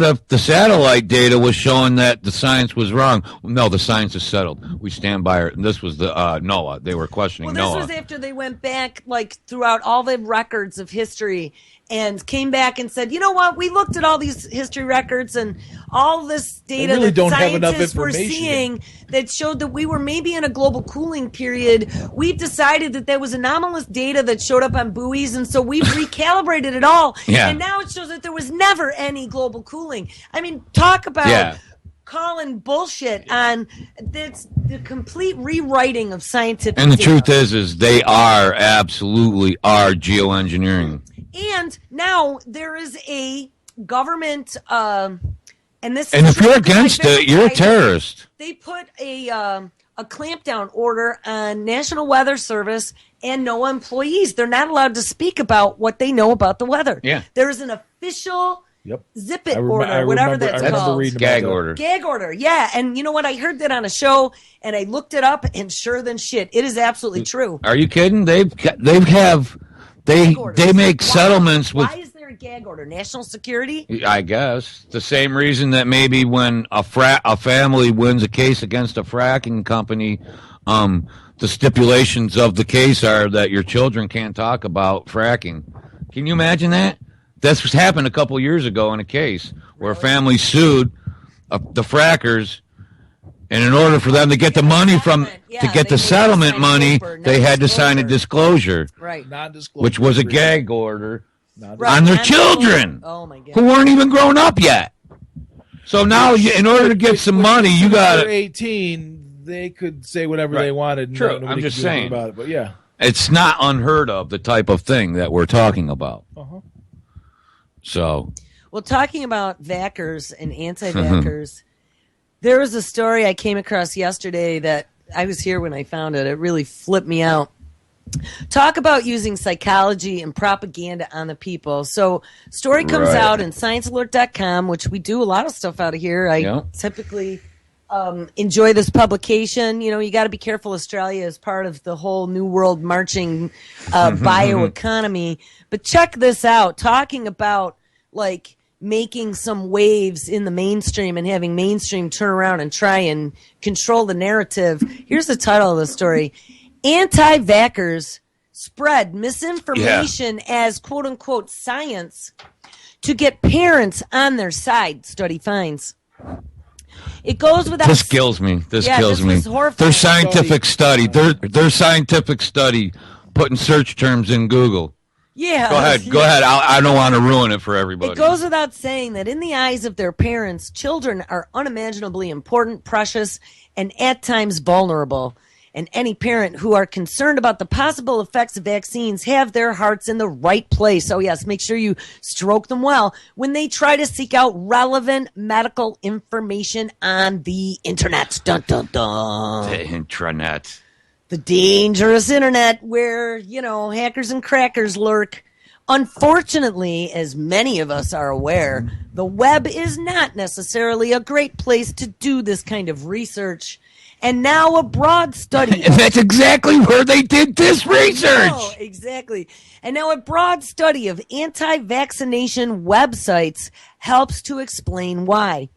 if the satellite data was showing that the science was wrong? No, the science is settled. We stand by it. And this was the NOAA. They were questioning NOAA. This was after they went back throughout all the records of history and came back and said, you know what? We looked at all these history records and all this data really that don't have enough scientists were information. seeing that showed that we were maybe in a global cooling period. We've decided that there was anomalous data that showed up on buoys, and so we've recalibrated it all. Yeah. And now it shows that there was never any global cooling. I mean, talk about calling bullshit on that's the complete rewriting of scientific And the data. truth is they absolutely are geoengineering. And now there is a government, and this. And is if you're true 'cause against I've it, you're a verified terrorist. They put a clampdown order on National Weather Service and NOAA employees. They're not allowed to speak about what they know about the weather. Yeah. There is an official zip it order, I whatever remember, that's I remember called. reading about Gag that. order. Gag order, yeah. And you know what? I heard that on a show, and I looked it up, and sure than shit, it is absolutely true. Are you kidding? They make settlements with. Why is there a gag order? National security? I guess the same reason that maybe when a family wins a case against a fracking company, the stipulations of the case are that your children can't talk about fracking. Can you imagine that? That's what happened a couple years ago in a case where a family sued the frackers And in order for them to get the money from Yeah, to get they the settlement sign money, paper, they had to sign a non-disclosure. disclosure, Right. Non-disclosure, which was a gag order Right. on their Non-disclosure. children Oh my god. who weren't even grown up yet. So now, in order to get some money, you got They're to. 18. They could say whatever Right. they wanted. And True. nobody I'm could just do anything saying. about it. But yeah. It's not unheard of, the type of thing that we're talking about. Uh-huh. So, Well, talking about vaxxers and anti-vaxxers, there was a story I came across yesterday that I was here when I found it. It really flipped me out. Talk about using psychology and propaganda on the people. So, story comes Right. out in sciencealert.com, which we do a lot of stuff out of here. I Yeah. typically enjoy this publication. You know, you got to be careful. Australia is part of the whole New World marching bioeconomy. But check this out. Talking about, like, making some waves in the mainstream and having mainstream turn around and try and control the narrative. Here's the title of the story. Anti-vaxxers spread misinformation as quote-unquote science to get parents on their side, study finds. It goes without... this kills me. This Yeah, kills this me. was horrifying. Their scientific study. Their scientific study, putting search terms in Google. Yeah. Go ahead. I don't want to ruin it for everybody. It goes without saying that in the eyes of their parents, children are unimaginably important, precious, and at times vulnerable. And any parent who are concerned about the possible effects of vaccines have their hearts in the right place. Oh, yes, make sure you stroke them well when they try to seek out relevant medical information on the internet. Dun, dun, dun. The intranet. The dangerous internet where, you know, hackers and crackers lurk. Unfortunately, as many of us are aware, the web is not necessarily a great place to do this kind of research. And now a broad study... And that's exactly where they did this research. Oh, exactly. And now a broad study of anti-vaccination websites helps to explain why.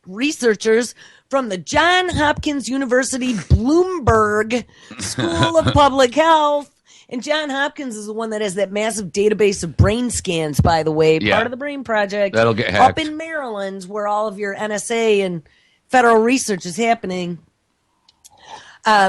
Researchers from the Johns Hopkins University Bloomberg School of Public Health, and Johns Hopkins is the one that has that massive database of brain scans, by the way, Yeah. part of the Brain Project. That'll get Up hacked. in Maryland, where all of your NSA and federal research is happening.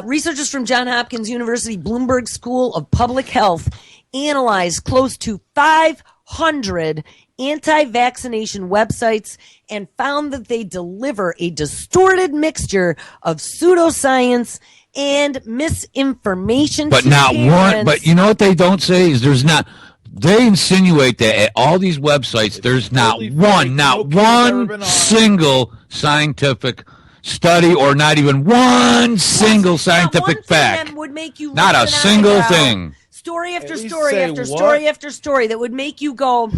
Researchers from Johns Hopkins University Bloomberg School of Public Health analyzed close to 500 anti-vaccination websites and found that they deliver a distorted mixture of pseudoscience and misinformation. But to not one. parents. But you know what they don't say is there's not. They insinuate that at all these websites, there's not totally one, fake. not No kids ever one been on. single scientific study, or not even one single scientific Not one fact. thing would make you Not a raise an single eyebrow. thing. Story after At least story say after what? story after story that would make you go,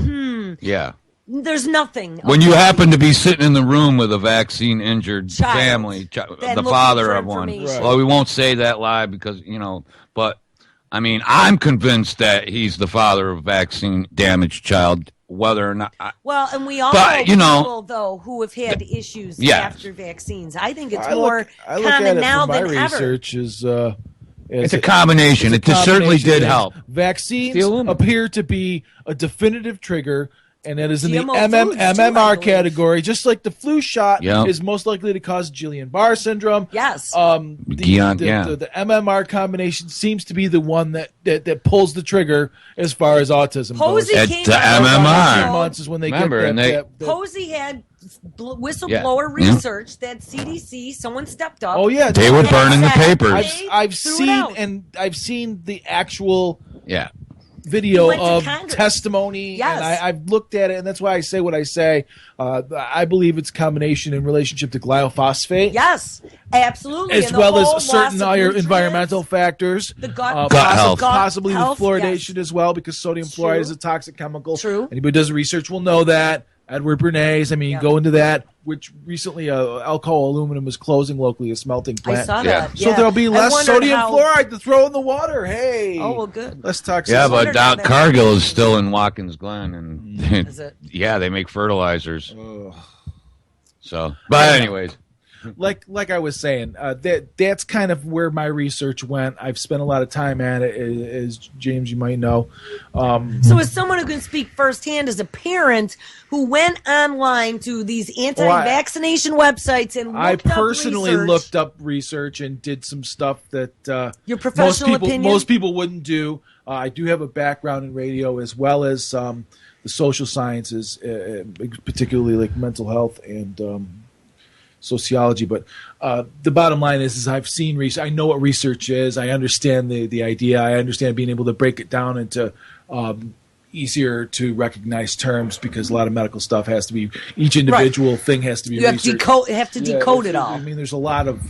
Yeah. there's nothing. When you happen to be sitting in the room with a vaccine-injured Child. family, Then the looking father for of one. information. Well, we won't say that live because, but, I mean, I'm convinced that he's the father of a vaccine-damaged child, whether or not. Well, and we all But, know people, though, who have had issues Yes. after vaccines. I think it's I more look at common it now from my than ever. research is It's a combination. It certainly did help. Vaccines Steel women. appear to be a definitive trigger, and that is in the GMO foods, too, I MMR believe. category. Just like the flu shot Yeah. is most likely to cause Guillain-Barré syndrome. Yes. The MMR combination seems to be the one that pulls the trigger as far as autism Posey goes. came the out with MMR. 2 months is when they Remember, get and that. Posey had whistleblower Yeah. research that CDC, someone stepped up. Oh yeah, They were and burning the said, papers. they I've threw it seen out. I've seen the actual Yeah. video went to of Congress. testimony, Yes. and I've looked at it, and that's why I say what I say. I believe it's a combination in relationship to glyphosate, Yes, absolutely. as And the well whole as certain loss of other nutrients, environmental factors. the gut health. Possibly health, with fluoridation yes. as well, because sodium True. fluoride is a toxic chemical. True. Anybody who does research will know that. Edward Bernays, Yeah. go into that, which recently Alcoa Aluminum is closing locally, a smelting I plant. saw Yeah. that. So yeah. there'll be I less wondered sodium how- fluoride to throw in the water. Hey. Oh, well, good. Less toxic. Yeah, wondered but how Doc that- Cargill is still in Watkins Glen, and Is it? yeah, they make fertilizers. Ugh. So, but anyways, like I was saying, that's kind of where my research went. I've spent a lot of time at it, as James, you might know. So as someone who can speak firsthand, as a parent who went online to these anti-vaccination websites and looked I personally up research, looked up research and did some stuff that your professional opinion? most people wouldn't do. I do have a background in radio as well as the social sciences, particularly like mental health and sociology. But the bottom line is I've seen research. I know what research is. I understand the idea. I understand being able to break it down into easier to recognize terms, because a lot of medical stuff has to be, each individual thing has to be researched. You have to decode it all. I mean, there's a lot of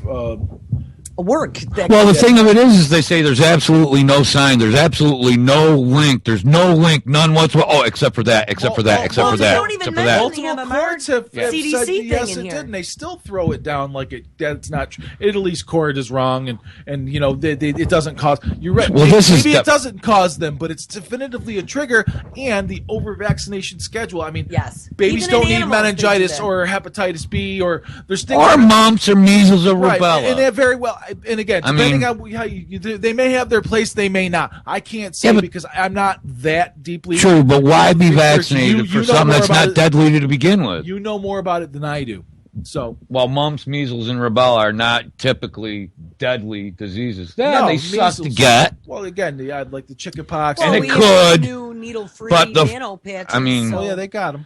work. Well, the thing of it is they say there's absolutely no sign, there's absolutely no link, there's no link, none whatsoever. Oh, except for that, except for that, except for that, don't even except for that. multiple courts have CDC said thing yes, in it here. did, and they still throw it down like that's not true. Italy's court is wrong, and you know it doesn't cause. You're right. Well, maybe it doesn't cause them, but it's definitively a trigger. And the over-vaccination schedule. I mean, yes, babies even don't in need animals, meningitis or hepatitis B or there's things or mumps or measles or right, rubella. and they're very well. And again, depending on how they may have their place, they may not. I can't say because I'm not that deeply true. But why be vaccinated you for something that's not deadly to begin with? You know more about it than I do. So, well, mumps, measles, and rubella are not typically deadly diseases. Yeah, no, they suck to get. Well, again, like the chickenpox, well, and we it could. New needle-free but nano patches. I mean, so yeah, they got them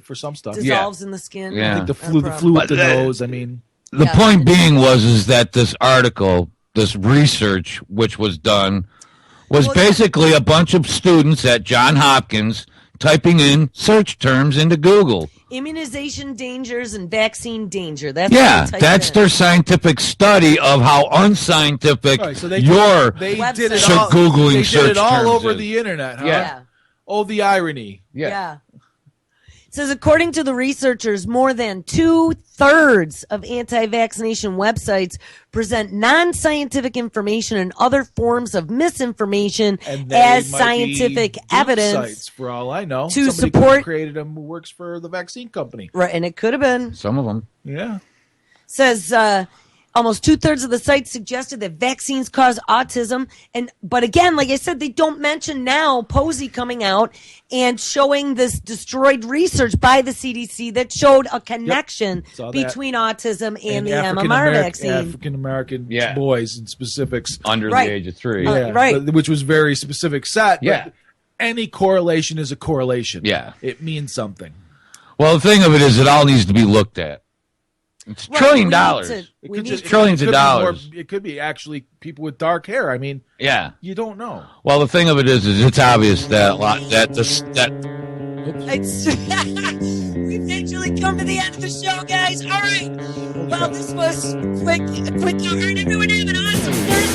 for some stuff. Dissolves in the skin. Yeah. I think the flu with the nose. I mean, the point being is that this article, this research, which was done, was basically a bunch of students at Johns Hopkins typing in search terms into Google. Immunization dangers and vaccine danger. That's that's their scientific study of how unscientific right, so your did it all, Googling they search did it all terms over is. the internet. Huh? Yeah. Oh, the irony. Yeah. It says, according to the researchers, more than 2/3 of anti-vaccination websites present non-scientific information and other forms of misinformation as scientific evidence. Sites, for all I know, to somebody support created them who works for the vaccine company. Right, and it could have been. Some of them. Yeah. Says almost 2/3 of the sites suggested that vaccines cause autism. But again, like I said, they don't mention now Posey coming out and showing this destroyed research by the CDC that showed a connection between autism and the MMR vaccine. African American boys in specifics. Under the age of 3. Right. Which was very specific set. Yeah. But any correlation is a correlation. Yeah. It means something. Well, the thing of it is, it all needs to be looked at. It's $1 trillion. Trillions of dollars. It could be actually people with dark hair. I mean, you don't know. Well, the thing of it is it's obvious that we've actually come to the end of the show, guys. All right. Well, this was quick. All right, everyone have an awesome Thursday.